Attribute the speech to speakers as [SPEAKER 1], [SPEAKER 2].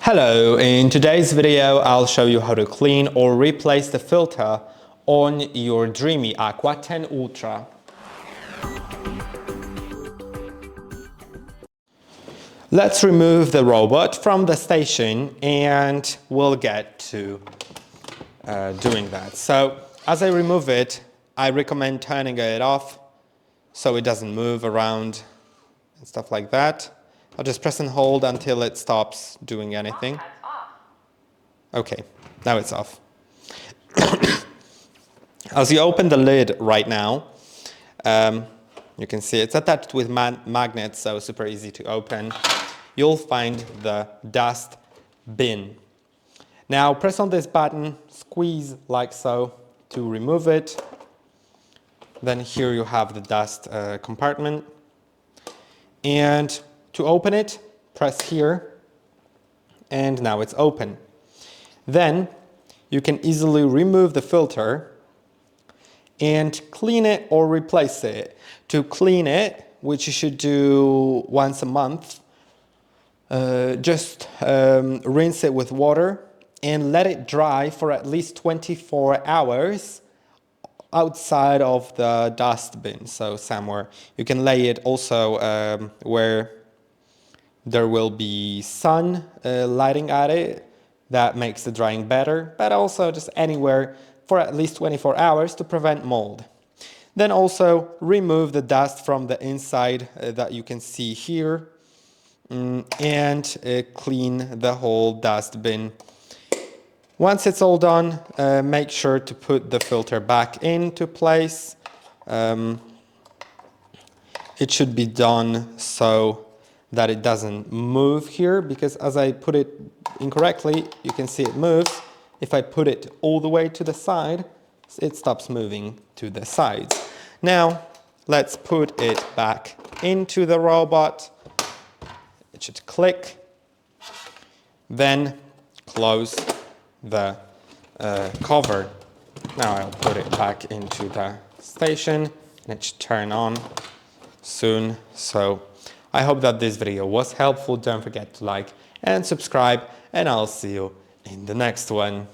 [SPEAKER 1] Hello, in today's video I'll show you how to clean or replace the filter on your DREAME Aqua10 Ultra. Let's remove the robot from the station and we'll get to doing that. So as I remove it, I recommend turning it off so it doesn't move around and stuff like that. I'll just press and hold until it stops doing anything. Okay, now it's off. As you open the lid right now, you can see it's attached with magnets, so super easy to open. You'll find the dust bin. Now press on this button, squeeze like so to remove it. Then here you have the dust compartment. And to open it, press here, and now it's open. Then you can easily remove the filter and clean it or replace it. To clean it, which you should do once a month, just rinse it with water and let it dry for at least 24 hours outside of the dust bin, so somewhere. You can lay it also where there will be sun lighting at it. That makes the drying better, but also just anywhere for at least 24 hours to prevent mold. Then also remove the dust from the inside that you can see here and clean the whole dust bin. Once it's all done, make sure to put the filter back into place. It should be done so that it doesn't move here, because as I put it incorrectly, you can see it moves. If I put it all the way to the side, it stops moving to the sides. Now, let's put it back into the robot. It should click. Then close the cover. Now I'll put it back into the station and it should turn on soon. So I hope that this video was helpful. Don't forget to like and subscribe, and I'll see you in the next one.